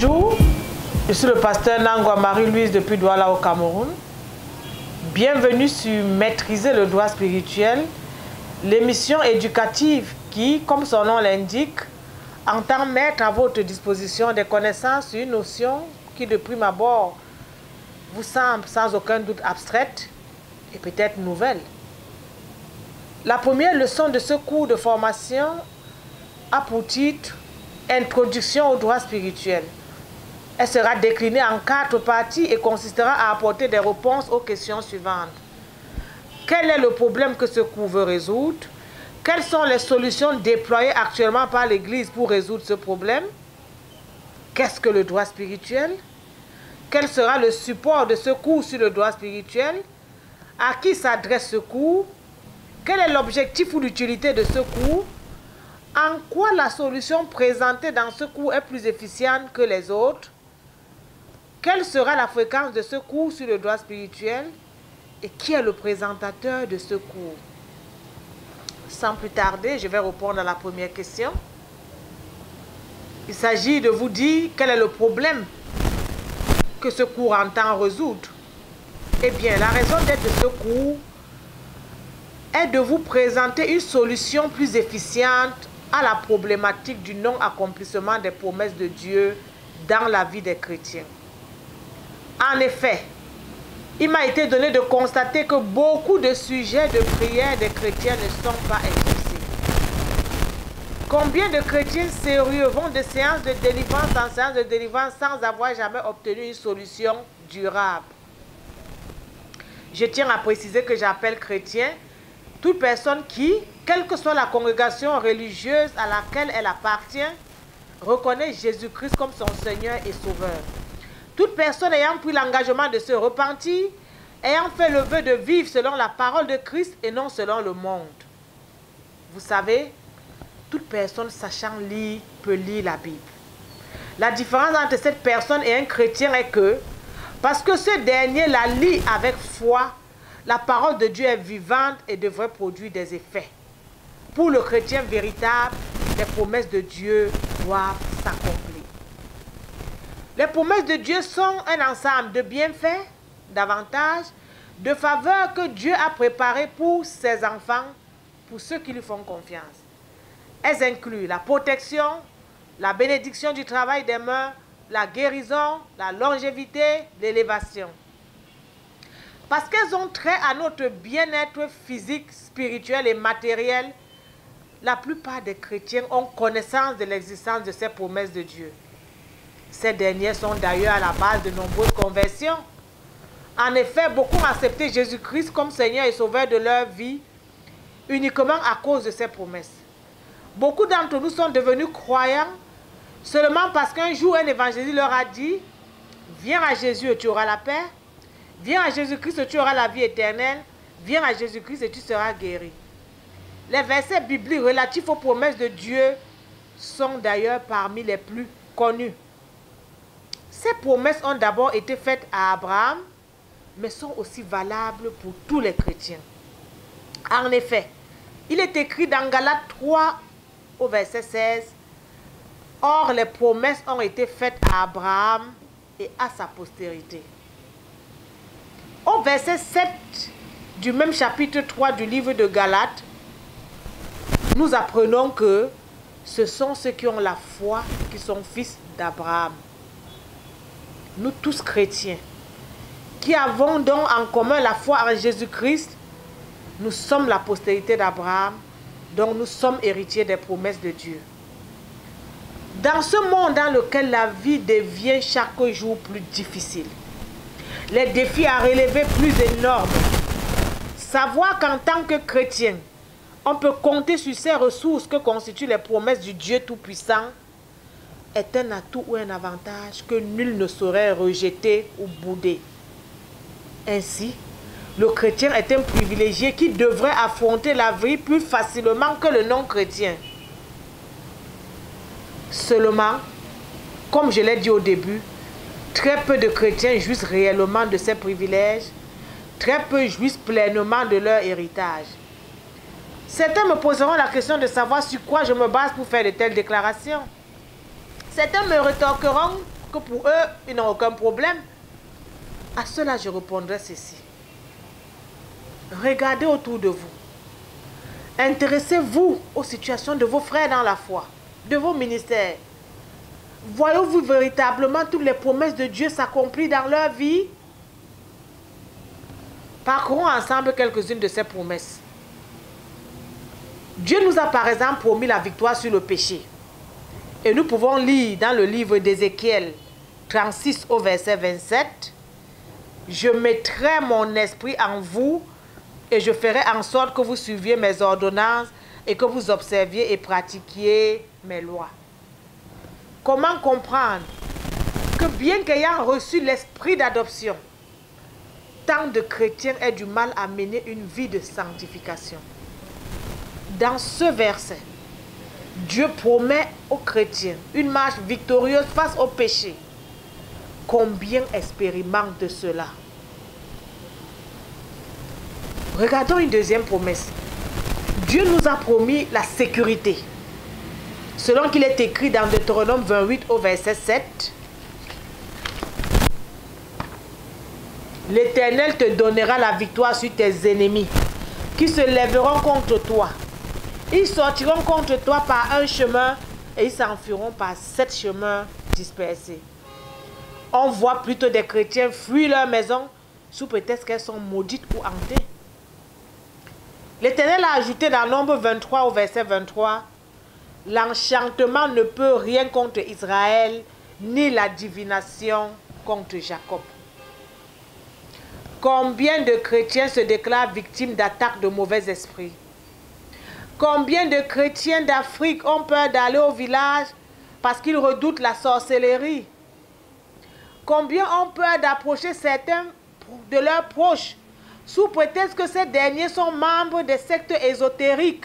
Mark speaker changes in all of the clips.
Speaker 1: Bonjour, je suis le pasteur Nangwa Marie-Louise depuis Douala au Cameroun. Bienvenue sur Maîtriser le droit spirituel, l'émission éducative qui, comme son nom l'indique, entend mettre à votre disposition des connaissances sur une notion qui de prime abord vous semble sans aucun doute abstraite et peut-être nouvelle. La première leçon de ce cours de formation a pour titre Introduction au droit spirituel. Elle sera déclinée en 4 parties et consistera à apporter des réponses aux questions suivantes. Quel est le problème que ce cours veut résoudre? Quelles sont les solutions déployées actuellement par l'Église pour résoudre ce problème? Qu'est-ce que le droit spirituel? Quel sera le support de ce cours sur le droit spirituel? À qui s'adresse ce cours? Quel est l'objectif ou l'utilité de ce cours? En quoi la solution présentée dans ce cours est plus efficiente que les autres? Quelle sera la fréquence de ce cours sur le droit spirituel? Et qui est le présentateur de ce cours? Sans plus tarder, je vais répondre à la première question. Il s'agit de vous dire quel est le problème que ce cours entend résoudre. Eh bien, la raison d'être de ce cours est de vous présenter une solution plus efficiente à la problématique du non-accomplissement des promesses de Dieu dans la vie des chrétiens. En effet, il m'a été donné de constater que beaucoup de sujets de prière des chrétiens ne sont pas exaucés. Combien de chrétiens sérieux vont de séance de délivrance en séance de délivrance sans avoir jamais obtenu une solution durable? Je tiens à préciser que j'appelle chrétien toute personne qui, quelle que soit la congrégation religieuse à laquelle elle appartient, reconnaît Jésus-Christ comme son Seigneur et Sauveur. Toute personne ayant pris l'engagement de se repentir, ayant fait le vœu de vivre selon la parole de Christ et non selon le monde. Vous savez, toute personne sachant lire peut lire la Bible. La différence entre cette personne et un chrétien est que, parce que ce dernier la lit avec foi, la parole de Dieu est vivante et devrait produire des effets. Pour le chrétien véritable, les promesses de Dieu doivent s'accomplir. Les promesses de Dieu sont un ensemble de bienfaits, d'avantages, de faveurs que Dieu a préparées pour ses enfants, pour ceux qui lui font confiance. Elles incluent la protection, la bénédiction du travail des mains, la guérison, la longévité, l'élévation. Parce qu'elles ont trait à notre bien-être physique, spirituel et matériel, la plupart des chrétiens ont connaissance de l'existence de ces promesses de Dieu. Ces dernières sont d'ailleurs à la base de nombreuses conversions. En effet, beaucoup ont accepté Jésus-Christ comme Seigneur et Sauveur de leur vie uniquement à cause de ces promesses. Beaucoup d'entre nous sont devenus croyants seulement parce qu'un jour un évangéliste leur a dit « Viens à Jésus et tu auras la paix. Viens à Jésus-Christ et tu auras la vie éternelle. Viens à Jésus-Christ et tu seras guéri. » Les versets bibliques relatifs aux promesses de Dieu sont d'ailleurs parmi les plus connus. Ces promesses ont d'abord été faites à Abraham, mais sont aussi valables pour tous les chrétiens. En effet, il est écrit dans Galates 3 au verset 16, « Or les promesses ont été faites à Abraham et à sa postérité. » Au verset 7 du même chapitre 3 du livre de Galates, nous apprenons que ce sont ceux qui ont la foi qui sont fils d'Abraham. Nous tous chrétiens, qui avons donc en commun la foi en Jésus-Christ, nous sommes la postérité d'Abraham, donc nous sommes héritiers des promesses de Dieu. Dans ce monde dans lequel la vie devient chaque jour plus difficile, les défis à relever plus énormes, savoir qu'en tant que chrétien, on peut compter sur ces ressources que constituent les promesses du Dieu Tout-Puissant est un atout ou un avantage que nul ne saurait rejeter ou bouder. Ainsi, le chrétien est un privilégié qui devrait affronter la vie plus facilement que le non-chrétien. Seulement, comme je l'ai dit au début, très peu de chrétiens jouissent réellement de ces privilèges, très peu jouissent pleinement de leur héritage. Certains me poseront la question de savoir sur quoi je me base pour faire de telles déclarations. Certains me rétorqueront que pour eux, ils n'ont aucun problème. À cela, je répondrai ceci. Regardez autour de vous. Intéressez-vous aux situations de vos frères dans la foi, de vos ministères. Voyez-vous véritablement toutes les promesses de Dieu s'accomplir dans leur vie? Parcourons ensemble quelques-unes de ces promesses. Dieu nous a par exemple promis la victoire sur le péché. Et nous pouvons lire dans le livre d'Ézéchiel 36 au verset 27. « Je mettrai mon esprit en vous et je ferai en sorte que vous suiviez mes ordonnances et que vous observiez et pratiquiez mes lois. » Comment comprendre que bien qu'ayant reçu l'esprit d'adoption, tant de chrétiens aient du mal à mener une vie de sanctification? Dans ce verset, Dieu promet aux chrétiens une marche victorieuse face au péché. Combien expérimentent cela? Regardons une deuxième promesse. Dieu nous a promis la sécurité. Selon qu'il est écrit dans Deutéronome 28 au verset 7, « L'Éternel te donnera la victoire sur tes ennemis qui se lèveront contre toi. Ils sortiront contre toi par un chemin et ils s'enfuiront par 7 chemins dispersés. » On voit plutôt des chrétiens fuir leur maison sous prétexte qu'elles sont maudites ou hantées. L'Éternel a ajouté dans Nombre 23 au verset 23, « L'enchantement ne peut rien contre Israël, ni la divination contre Jacob. » Combien de chrétiens se déclarent victimes d'attaques de mauvais esprits? Combien de chrétiens d'Afrique ont peur d'aller au village parce qu'ils redoutent la sorcellerie? Combien ont peur d'approcher certains de leurs proches sous prétexte que ces derniers sont membres des sectes ésotériques?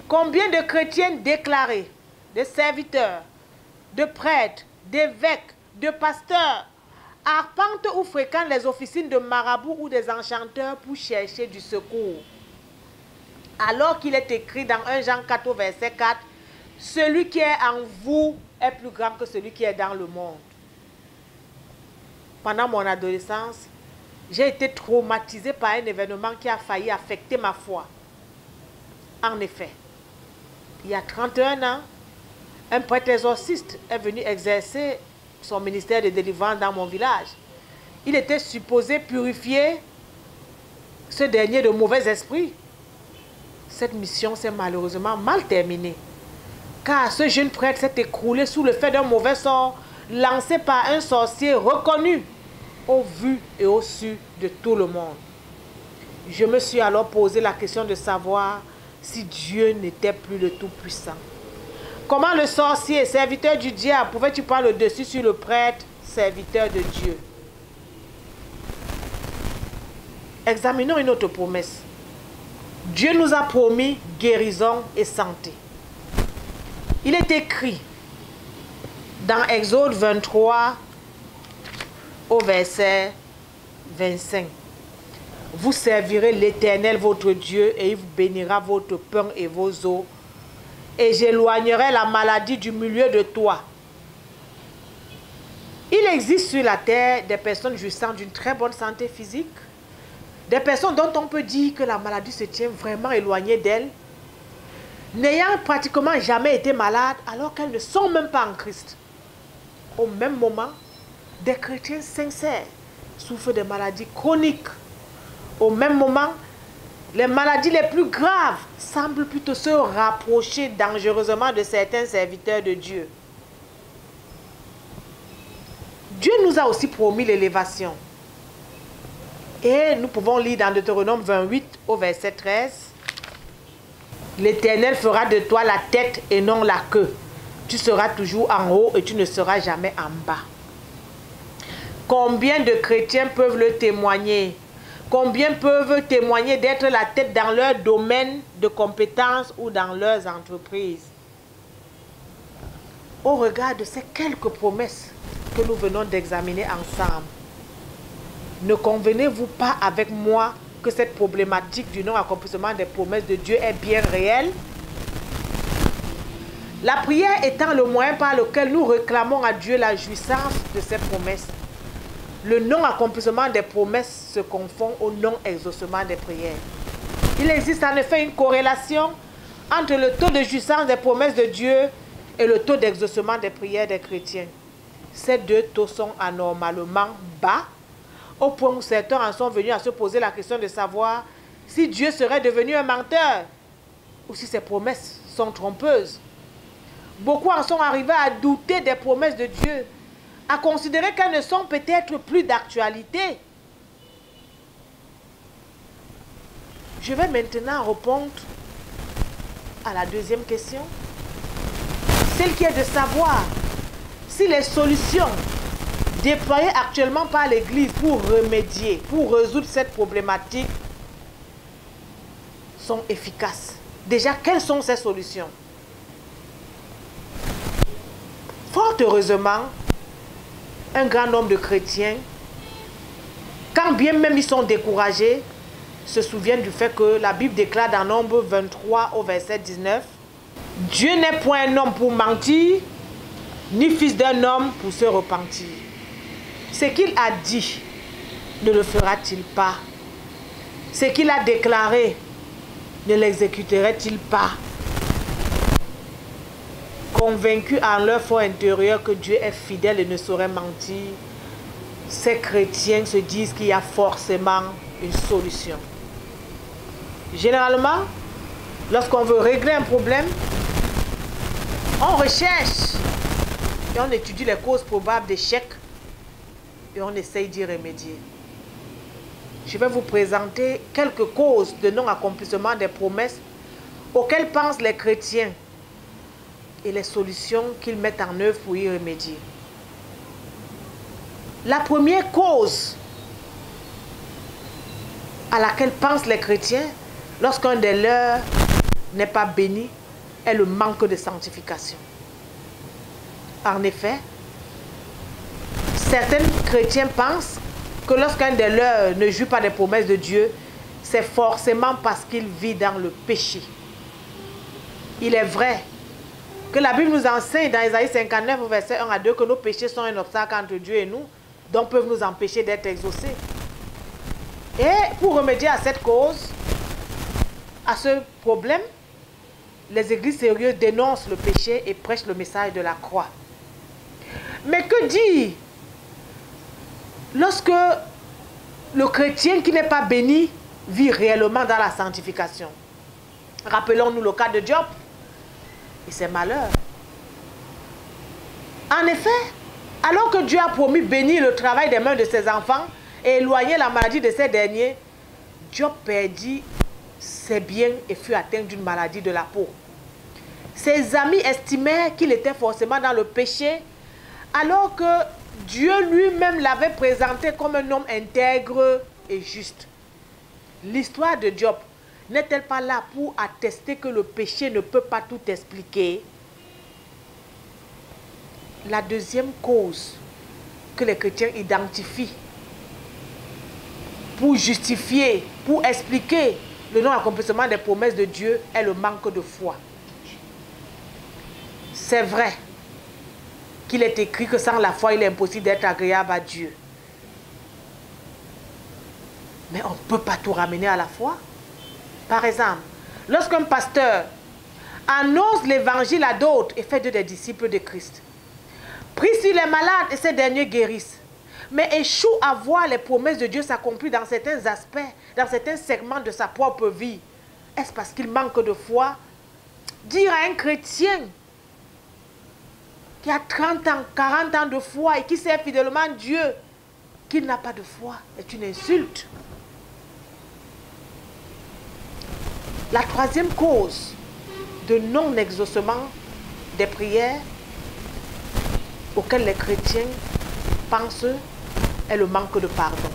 Speaker 1: Combien de chrétiens déclarés, de serviteurs, de prêtres, d'évêques, de pasteurs, arpentent ou fréquentent les officines de marabouts ou des enchanteurs pour chercher du secours? Alors qu'il est écrit dans 1 Jean 4 au verset 4, « Celui qui est en vous est plus grand que celui qui est dans le monde. » Pendant mon adolescence, j'ai été traumatisée par un événement qui a failli affecter ma foi. En effet, il y a 31 ans, un prêtre exorciste est venu exercer son ministère de délivrance dans mon village. Il était supposé purifier ce dernier de mauvais esprits. Cette mission s'est malheureusement mal terminée, car ce jeune prêtre s'est écroulé sous le fait d'un mauvais sort lancé par un sorcier reconnu au vu et au su de tout le monde. Je me suis alors posé la question de savoir si Dieu n'était plus le Tout-Puissant. Comment le sorcier, serviteur du diable, pouvait-il prendre le dessus sur le prêtre, serviteur de Dieu? Examinons une autre promesse. Dieu nous a promis guérison et santé. Il est écrit dans Exode 23 au verset 25. « Vous servirez l'Éternel votre Dieu et il vous bénira votre pain et vos eaux. Et j'éloignerai la maladie du milieu de toi. » Il existe sur la terre des personnes jouissant d'une très bonne santé physique, des personnes dont on peut dire que la maladie se tient vraiment éloignée d'elles, n'ayant pratiquement jamais été malades alors qu'elles ne sont même pas en Christ. Au même moment, des chrétiens sincères souffrent de maladies chroniques. Au même moment, les maladies les plus graves semblent plutôt se rapprocher dangereusement de certains serviteurs de Dieu. Dieu nous a aussi promis l'élévation. Et nous pouvons lire dans Deutéronome 28 au verset 13. « L'Éternel fera de toi la tête et non la queue. Tu seras toujours en haut et tu ne seras jamais en bas. » Combien de chrétiens peuvent le témoigner? Combien peuvent témoigner d'être la tête dans leur domaine de compétences ou dans leurs entreprises? Au regard de ces quelques promesses que nous venons d'examiner ensemble, ne convenez-vous pas avec moi que cette problématique du non-accomplissement des promesses de Dieu est bien réelle? La prière étant le moyen par lequel nous réclamons à Dieu la jouissance de ses promesses. Le non-accomplissement des promesses se confond au non-exaucement des prières. Il existe en effet une corrélation entre le taux de jouissance des promesses de Dieu et le taux d'exaucement des prières des chrétiens. Ces deux taux sont anormalement bas, au point où certains en sont venus à se poser la question de savoir si Dieu serait devenu un menteur ou si ses promesses sont trompeuses. Beaucoup en sont arrivés à douter des promesses de Dieu, à considérer qu'elles ne sont peut-être plus d'actualité. Je vais maintenant répondre à la deuxième question, celle qui est de savoir si les solutions déployées actuellement par l'Église pour remédier, pour résoudre cette problématique sont efficaces. Déjà, quelles sont ces solutions? Fort heureusement, un grand nombre de chrétiens, quand bien même ils sont découragés, se souviennent du fait que la Bible déclare dans Nombre 23 au verset 19, « Dieu n'est point un homme pour mentir, ni fils d'un homme pour se repentir. Ce qu'il a dit, ne le fera-t-il pas? Ce qu'il a déclaré, ne l'exécuterait-il pas? » Convaincus en leur fort intérieur que Dieu est fidèle et ne saurait mentir, ces chrétiens se disent qu'il y a forcément une solution. Généralement, lorsqu'on veut régler un problème, on recherche et on étudie les causes probables d'échec et on essaye d'y remédier. Je vais vous présenter quelques causes de non-accomplissement des promesses auxquelles pensent les chrétiens et les solutions qu'ils mettent en œuvre pour y remédier. La première cause à laquelle pensent les chrétiens lorsqu'un des leurs n'est pas béni est le manque de sanctification. En effet, certains chrétiens pensent que lorsqu'un des leurs ne jouit pas des promesses de Dieu, c'est forcément parce qu'il vit dans le péché. Il est vrai que la Bible nous enseigne dans Isaïe 59, verset 1 à 2, que nos péchés sont un obstacle entre Dieu et nous, donc peuvent nous empêcher d'être exaucés. Et pour remédier à cette cause, à ce problème, les églises sérieuses dénoncent le péché et prêchent le message de la croix. Mais que dire lorsque le chrétien qui n'est pas béni vit réellement dans la sanctification? Rappelons-nous le cas de Job et ses malheurs. En effet, alors que Dieu a promis bénir le travail des mains de ses enfants et éloigner la maladie de ces derniers, Job perdit ses biens et fut atteint d'une maladie de la peau. Ses amis estimaient qu'il était forcément dans le péché, alors que Dieu lui-même l'avait présenté comme un homme intègre et juste. L'histoire de Job n'est-elle pas là pour attester que le péché ne peut pas tout expliquer? La deuxième cause que les chrétiens identifient pour justifier, pour expliquer le non-accomplissement des promesses de Dieu est le manque de foi. C'est vrai qu'il est écrit que sans la foi, il est impossible d'être agréable à Dieu. Mais on ne peut pas tout ramener à la foi. Par exemple, lorsqu'un pasteur annonce l'évangile à d'autres et fait d'eux des disciples de Christ, prie sur les malades et ces derniers guérissent, mais échoue à voir les promesses de Dieu s'accomplir dans certains aspects, dans certains segments de sa propre vie, est-ce parce qu'il manque de foi? Dire à un chrétien qui a 30 ans, 40 ans de foi et qui sert fidèlement Dieu qu'il n'a pas de foi est une insulte. La troisième cause de non-exaucement des prières auxquelles les chrétiens pensent est le manque de pardon.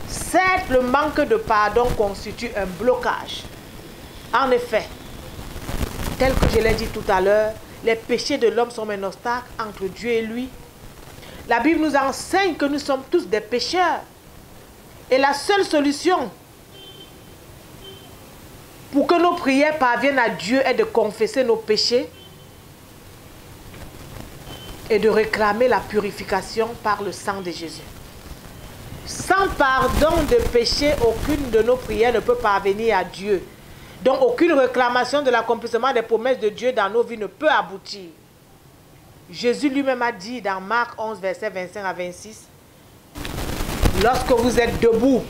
Speaker 1: Certes, le manque de pardon constitue un blocage. En effet, tel que je l'ai dit tout à l'heure, les péchés de l'homme sont un obstacle entre Dieu et lui. La Bible nous enseigne que nous sommes tous des pécheurs. Et la seule solution pour que nos prières parviennent à Dieu est de confesser nos péchés et de réclamer la purification par le sang de Jésus. Sans pardon de péché, aucune de nos prières ne peut parvenir à Dieu. Donc aucune réclamation de l'accomplissement des promesses de Dieu dans nos vies ne peut aboutir. Jésus lui-même a dit dans Marc 11, versets 25 à 26, « Lorsque vous êtes debout,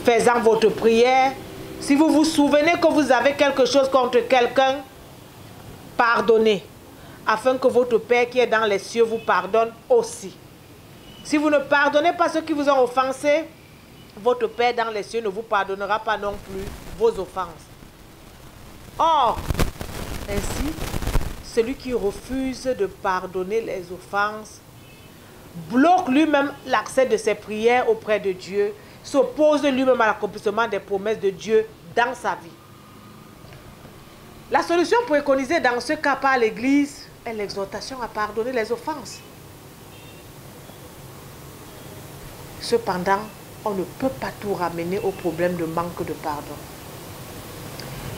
Speaker 1: faisant votre prière, si vous vous souvenez que vous avez quelque chose contre quelqu'un, pardonnez, afin que votre Père qui est dans les cieux vous pardonne aussi. Si vous ne pardonnez pas ceux qui vous ont offensé, votre Père dans les cieux ne vous pardonnera pas non plus vos offenses. Or, ainsi, celui qui refuse de pardonner les offenses bloque lui-même l'accès de ses prières auprès de Dieu, s'oppose lui-même à l'accomplissement des promesses de Dieu dans sa vie. La solution préconisée dans ce cas par l'Église est l'exhortation à pardonner les offenses. Cependant, on ne peut pas tout ramener au problème de manque de pardon.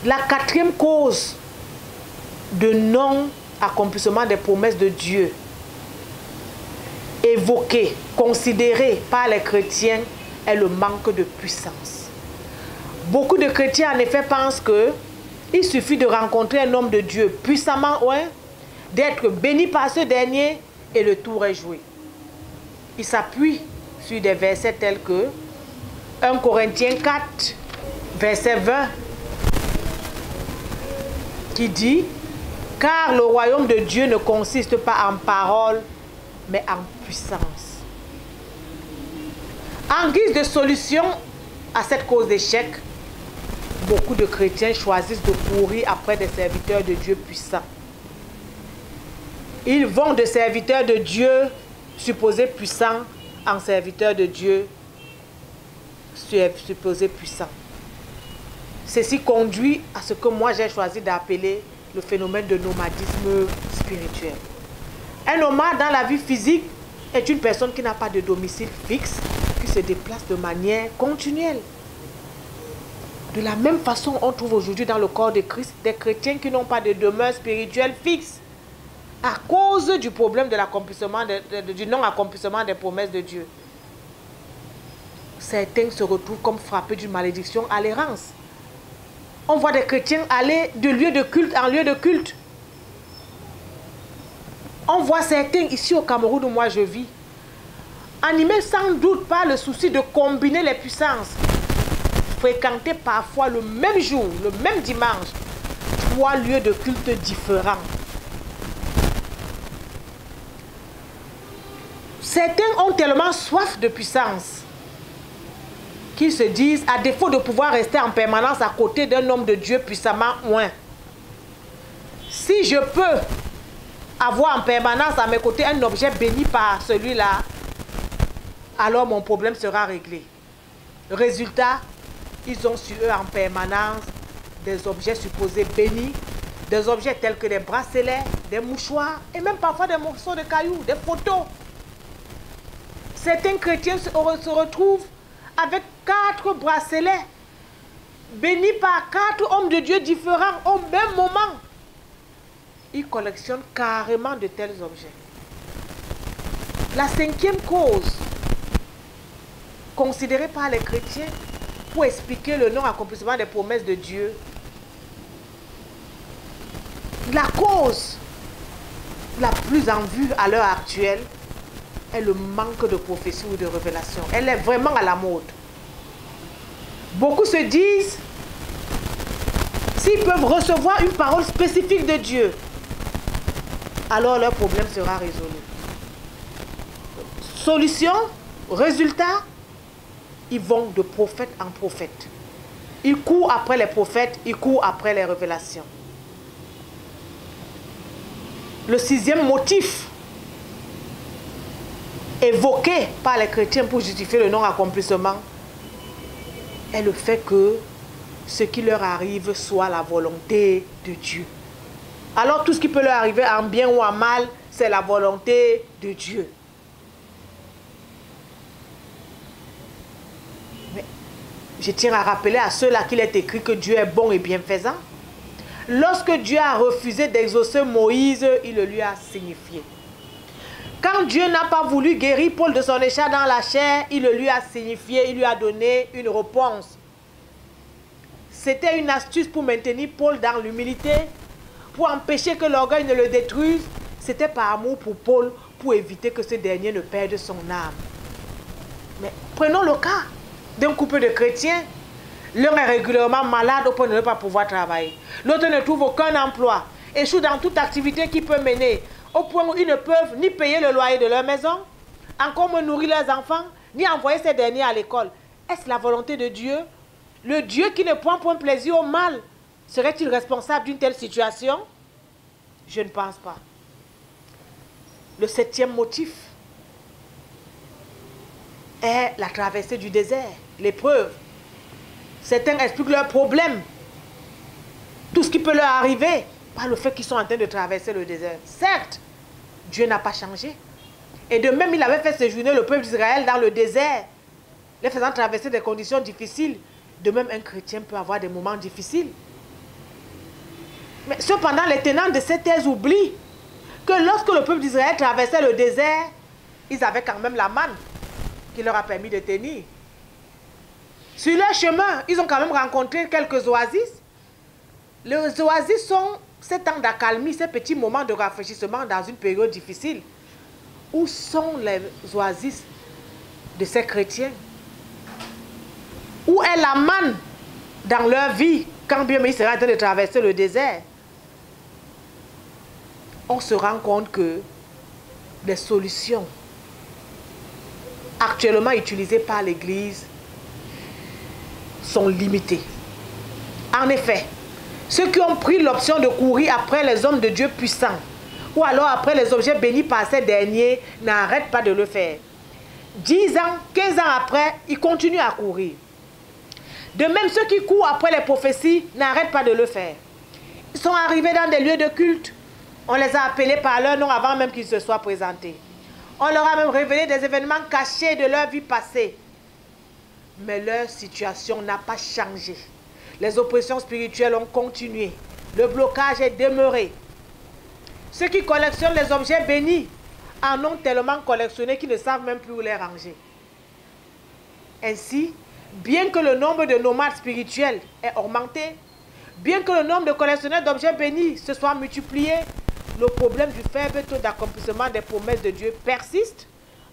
Speaker 1: La quatrième cause de non-accomplissement des promesses de Dieu, évoquée, considérée par les chrétiens, est le manque de puissance. Beaucoup de chrétiens en effet pensent qu'il suffit de rencontrer un homme de Dieu puissamment oint, d'être béni par ce dernier et le tour est joué. Ils s'appuient sur des versets tels que 1 Corinthiens 4, verset 20, qui dit « Car le royaume de Dieu ne consiste pas en parole, mais en puissance. » En guise de solution à cette cause d'échec, beaucoup de chrétiens choisissent de courir après des serviteurs de Dieu puissants. Ils vont de serviteurs de Dieu supposés puissants en serviteurs de Dieu supposés puissants. Ceci conduit à ce que moi j'ai choisi d'appeler le phénomène de nomadisme spirituel. Un nomade dans la vie physique est une personne qui n'a pas de domicile fixe, qui se déplace de manière continuelle. De la même façon, on trouve aujourd'hui dans le corps de Christ des chrétiens qui n'ont pas de demeure spirituelle fixe à cause du problème de l'accomplissement du non-accomplissement des promesses de Dieu. Certains se retrouvent comme frappés d'une malédiction à l'errance. On voit des chrétiens aller de lieu de culte en lieu de culte. On voit certains ici au Cameroun où moi je vis, animés sans doute par le souci de combiner les puissances, fréquenter parfois le même jour, le même dimanche, 3 lieux de culte différents. Certains ont tellement soif de puissance qu'ils se disent, à défaut de pouvoir rester en permanence à côté d'un homme de Dieu puissamment oint, si je peux avoir en permanence à mes côtés un objet béni par celui-là, alors mon problème sera réglé. Résultat, ils ont sur eux en permanence des objets supposés bénis, des objets tels que des bracelets, des mouchoirs et même parfois des morceaux de cailloux, des photos. Certains chrétiens se retrouvent avec 4 bracelets bénis par 4 hommes de Dieu différents au même moment. Ils collectionnent carrément de tels objets. La 5e cause considérée par les chrétiens pour expliquer le non-accomplissement des promesses de Dieu, la cause la plus en vue à l'heure actuelle est le manque de prophétie ou de révélation. Elle est vraiment à la mode. Beaucoup se disent, s'ils peuvent recevoir une parole spécifique de Dieu, alors leur problème sera résolu. Solution, résultat, ils vont de prophète en prophète. Ils courent après les prophètes, ils courent après les révélations. Le 6e motif évoqué par les chrétiens pour justifier le non-accomplissement est le fait que ce qui leur arrive soit la volonté de Dieu. Alors tout ce qui peut leur arriver en bien ou en mal, c'est la volonté de Dieu. Mais Je tiens à rappeler à ceux-là qu'il est écrit que Dieu est bon et bienfaisant. Lorsque Dieu a refusé d'exaucer Moïse, il le lui a signifié. Quand Dieu n'a pas voulu guérir Paul de son échat dans la chair, il le lui a signifié, il lui a donné une réponse. C'était une astuce pour maintenir Paul dans l'humilité, pour empêcher que l'orgueil ne le détruise. C'était par amour pour Paul, pour éviter que ce dernier ne perde son âme. Mais prenons le cas d'un couple de chrétiens. L'un est régulièrement malade au point de ne pas pouvoir travailler. L'autre ne trouve aucun emploi, échoue dans toute activité qui peut mener, au point où ils ne peuvent ni payer le loyer de leur maison, encore me nourrir leurs enfants, ni envoyer ces derniers à l'école. Est-ce la volonté de Dieu? Le Dieu qui ne prend point plaisir au mal serait-il responsable d'une telle situation? Je ne pense pas. Le 7e motif est la traversée du désert, l'épreuve. Certains expliquent leurs problèmes, tout ce qui peut leur arriver, par le fait qu'ils sont en train de traverser le désert. Certes, Dieu n'a pas changé. Et de même, il avait fait séjourner le peuple d'Israël dans le désert, les faisant traverser des conditions difficiles. De même, un chrétien peut avoir des moments difficiles. Mais cependant, les tenants de cette thèse oublient que lorsque le peuple d'Israël traversait le désert, ils avaient quand même la manne qui leur a permis de tenir. Sur leur chemin, ils ont quand même rencontré quelques oasis. Les oasis sont ces temps d'accalmie, ces petits moments de rafraîchissement dans une période difficile. Où sont les oasis de ces chrétiens? Où est la manne dans leur vie quand bien même ils seraient en train de traverser le désert? On se rend compte que les solutions actuellement utilisées par l'Église sont limitées. En effet, ceux qui ont pris l'option de courir après les hommes de Dieu puissants, ou alors après les objets bénis par ces derniers, n'arrêtent pas de le faire. 10 ans, 15 ans après, ils continuent à courir. De même, ceux qui courent après les prophéties n'arrêtent pas de le faire. Ils sont arrivés dans des lieux de culte. On les a appelés par leur nom avant même qu'ils se soient présentés. On leur a même révélé des événements cachés de leur vie passée. Mais leur situation n'a pas changé. Les oppressions spirituelles ont continué. Le blocage est demeuré. Ceux qui collectionnent les objets bénis en ont tellement collectionné qu'ils ne savent même plus où les ranger. Ainsi, bien que le nombre de nomades spirituels ait augmenté, bien que le nombre de collectionneurs d'objets bénis se soit multiplié, le problème du faible taux d'accomplissement des promesses de Dieu persiste,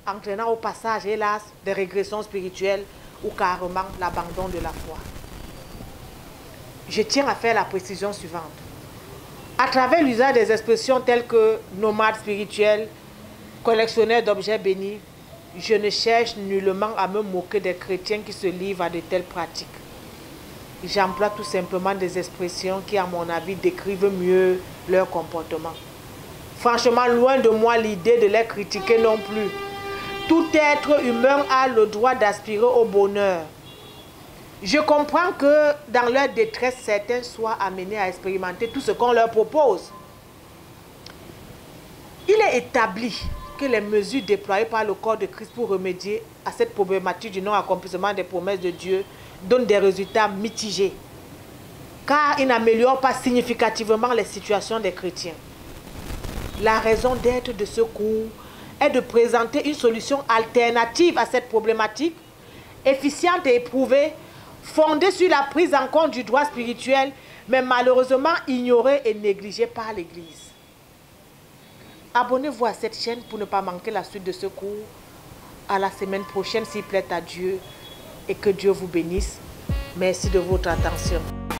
Speaker 1: entraînant au passage, hélas, des régressions spirituelles ou carrément l'abandon de la foi. Je tiens à faire la précision suivante. À travers l'usage des expressions telles que nomades spirituels, collectionneurs d'objets bénis, je ne cherche nullement à me moquer des chrétiens qui se livrent à de telles pratiques. J'emploie tout simplement des expressions qui, à mon avis, décrivent mieux leur comportement. Franchement, loin de moi l'idée de les critiquer non plus. Tout être humain a le droit d'aspirer au bonheur. Je comprends que dans leur détresse, certains soient amenés à expérimenter tout ce qu'on leur propose. Il est établi que les mesures déployées par le corps de Christ pour remédier à cette problématique du non-accomplissement des promesses de Dieu donnent des résultats mitigés, car ils n'améliorent pas significativement les situations des chrétiens. La raison d'être de ce cours est de présenter une solution alternative à cette problématique, efficiente et éprouvée, fondée sur la prise en compte du droit spirituel, mais malheureusement ignorée et négligée par l'Église. Abonnez-vous à cette chaîne pour ne pas manquer la suite de ce cours. À la semaine prochaine, s'il plaît à Dieu, et que Dieu vous bénisse. Merci de votre attention.